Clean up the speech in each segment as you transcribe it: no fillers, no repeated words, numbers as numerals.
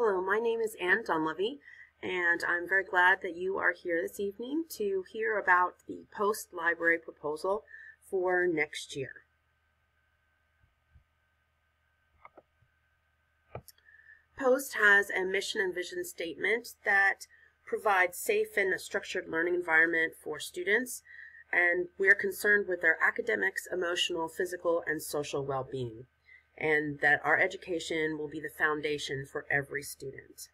Hello, my name is Ann Dunleavy, and I'm very glad that you are here this evening to hear about the Post Library proposal for next year. Post has a mission and vision statement that provides safe and a structured learning environment for students, and we're concerned with their academics, emotional, physical, and social well-being, and that our education will be the foundation for every student.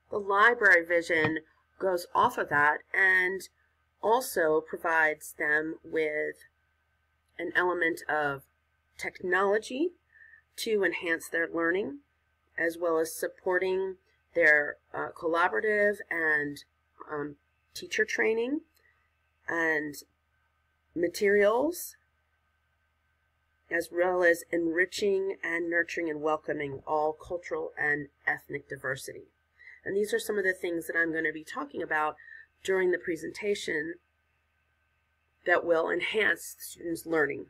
The library vision goes off of that and also provides them with an element of technology to enhance their learning, as well as supporting their collaborative and teacher training and materials, as well as enriching and nurturing and welcoming all cultural and ethnic diversity. And these are some of the things that I'm going to be talking about during the presentation that will enhance students' learning.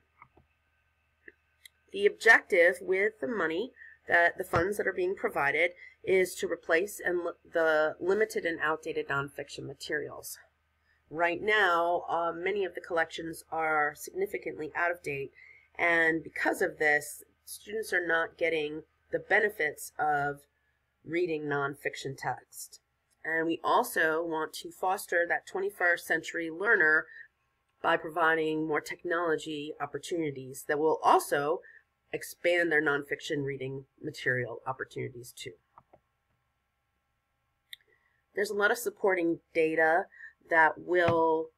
The objective with the money, the funds that are being provided, is to replace the limited and outdated nonfiction materials. Right now, many of the collections are significantly out of date, and because of this, students are not getting the benefits of reading nonfiction text. And we also want to foster that 21st century learner by providing more technology opportunities that will also expand their nonfiction reading material opportunities too. There's a lot of supporting data that will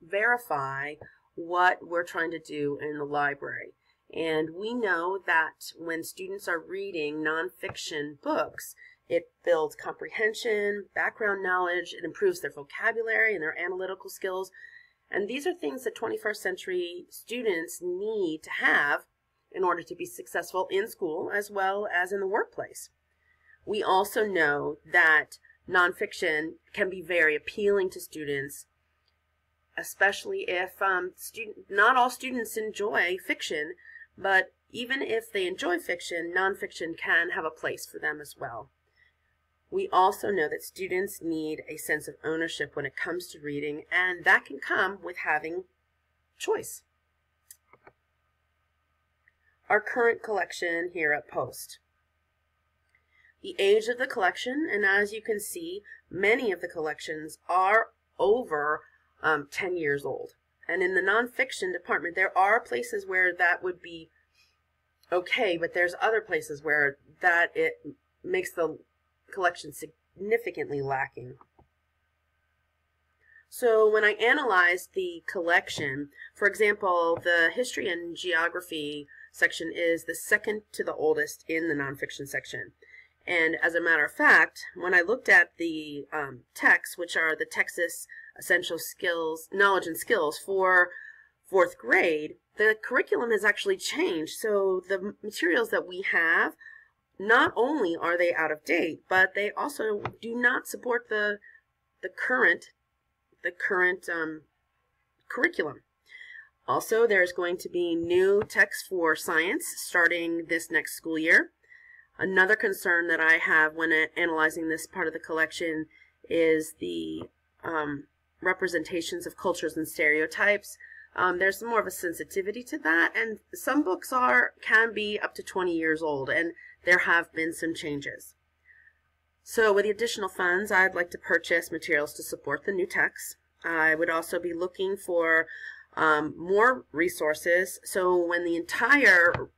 verify what we're trying to do in the library. And we know that when students are reading nonfiction books, it builds comprehension, background knowledge, it improves their vocabulary and their analytical skills. And these are things that 21st century students need to have in order to be successful in school as well as in the workplace. We also know that nonfiction can be very appealing to students, especially if not all students enjoy fiction, but even if they enjoy fiction, nonfiction can have a place for them as well. We also know that students need a sense of ownership when it comes to reading, and that can come with having choice. Our current collection here at Post. The age of the collection, and as you can see, many of the collections are over 10 years old. And in the nonfiction department, there are places where that would be okay, but there's other places where it makes the collection significantly lacking. So when I analyzed the collection, for example, the history and geography section is the second to the oldest in the nonfiction section. And as a matter of fact, when I looked at the texts, which are the Texas Essential Skills, Knowledge and Skills for 4th grade, the curriculum has actually changed. So the materials that we have, not only are they out of date, but they also do not support the current curriculum. Also, there's going to be new texts for science starting this next school year. Another concern that I have when analyzing this part of the collection is the representations of cultures and stereotypes. There's more of a sensitivity to that, and some books can be up to 20 years old, and there have been some changes. So with the additional funds, I'd like to purchase materials to support the new texts. I would also be looking for more resources, so when the entire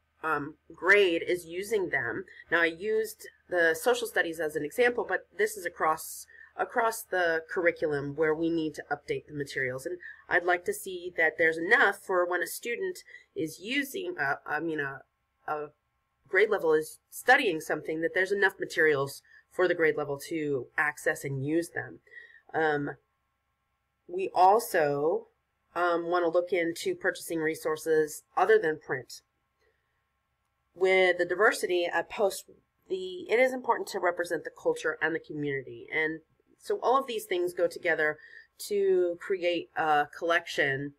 grade is using them. Now, I used the social studies as an example, but this is across the curriculum where we need to update the materials. And I'd like to see that there's enough for when a student is using, a grade level is studying something, that there's enough materials for the grade level to access and use them. We also want to look into purchasing resources other than print. With the diversity at Post, it is important to represent the culture and the community. And so all of these things go together to create a collection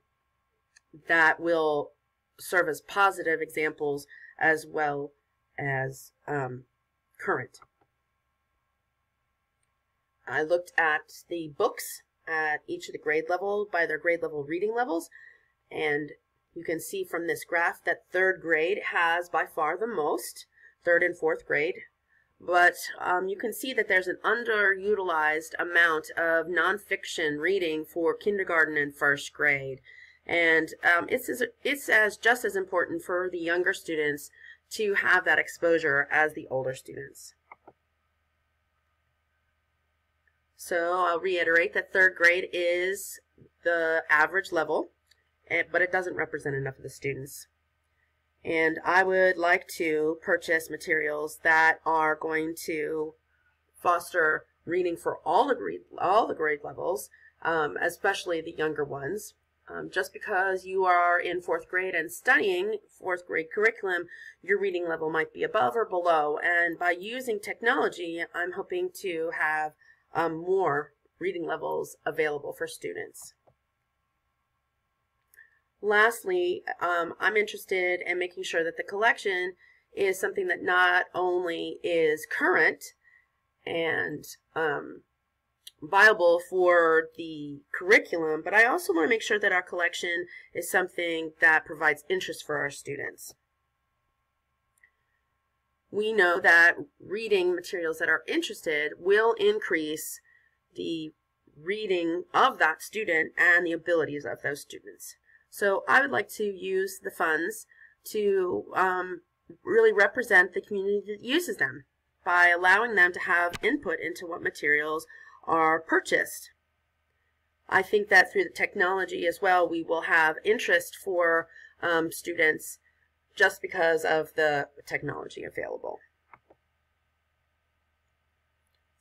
that will serve as positive examples as well as current. I looked at the books at each of the grade level by their grade level reading levels, and you can see from this graph that third grade has by far the most, third and fourth grade. But you can see that there's an underutilized amount of nonfiction reading for kindergarten and first grade. And it's just as important for the younger students to have that exposure as the older students. So I'll reiterate that third grade is the average level, but it doesn't represent enough of the students. And I would like to purchase materials that are going to foster reading for all the grade levels, especially the younger ones. Just because you are in fourth grade and studying fourth grade curriculum, your reading level might be above or below. And by using technology, I'm hoping to have more reading levels available for students. Lastly, I'm interested in making sure that the collection is something that not only is current and viable for the curriculum, but I also want to make sure that our collection is something that provides interest for our students. We know that reading materials that are interested will increase the reading of that student and the abilities of those students. So I would like to use the funds to really represent the community that uses them by allowing them to have input into what materials are purchased. I think that through the technology as well, we will have interest for students just because of the technology available.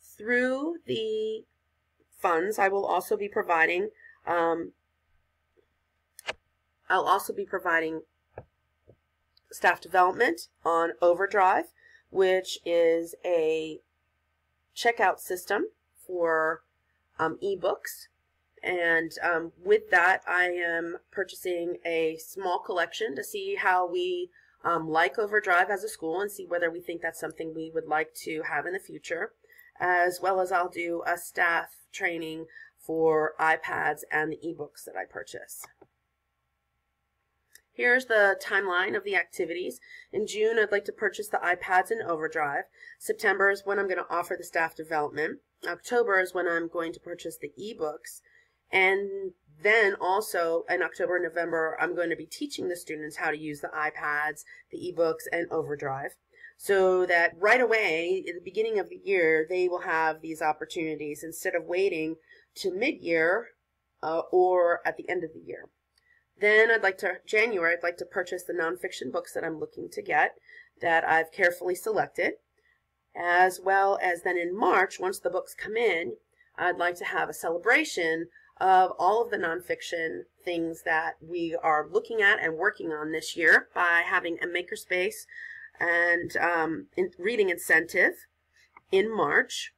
Through the funds, I will also be providing staff development on Overdrive, which is a checkout system for ebooks. And with that, I am purchasing a small collection to see how we like Overdrive as a school and see whether we think that's something we would like to have in the future, as well as I'll do a staff training for iPads and the ebooks that I purchase. Here's the timeline of the activities. In June, I'd like to purchase the iPads and Overdrive. September is when I'm going to offer the staff development. October is when I'm going to purchase the ebooks. And then also in October and November, I'm going to be teaching the students how to use the iPads, the ebooks, and Overdrive, so that right away, at the beginning of the year, they will have these opportunities instead of waiting to mid-year or at the end of the year. Then January, I'd like to purchase the nonfiction books that I'm looking to get that I've carefully selected, as well as then in March, once the books come in, I'd like to have a celebration of all of the nonfiction things that we are looking at and working on this year by having a makerspace and reading incentive in March.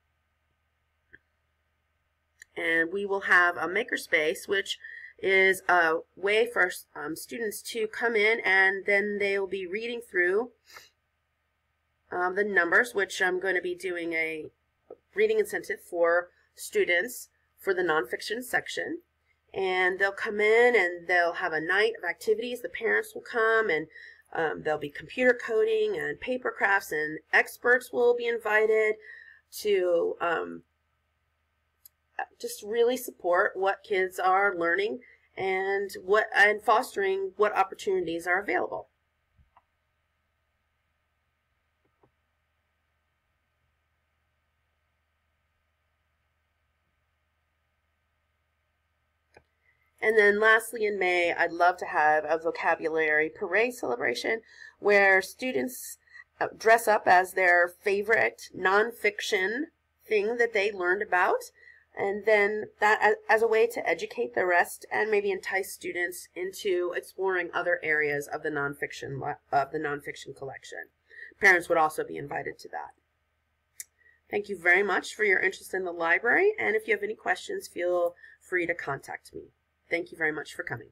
And we will have a makerspace, which is a way for students to come in, and then they will be reading through the numbers, which I'm going to be doing a reading incentive for students for the nonfiction section. And they'll come in and they'll have a night of activities. The parents will come, and there'll be computer coding and paper crafts, and experts will be invited to just really support what kids are learning and fostering what opportunities are available. And then lastly, in May, I'd love to have a vocabulary parade celebration where students dress up as their favorite nonfiction thing that they learned about, and then that as a way to educate the rest and maybe entice students into exploring other areas of the nonfiction collection. Parents would also be invited to that. Thank you very much for your interest in the library, and if you have any questions, feel free to contact me. Thank you very much for coming.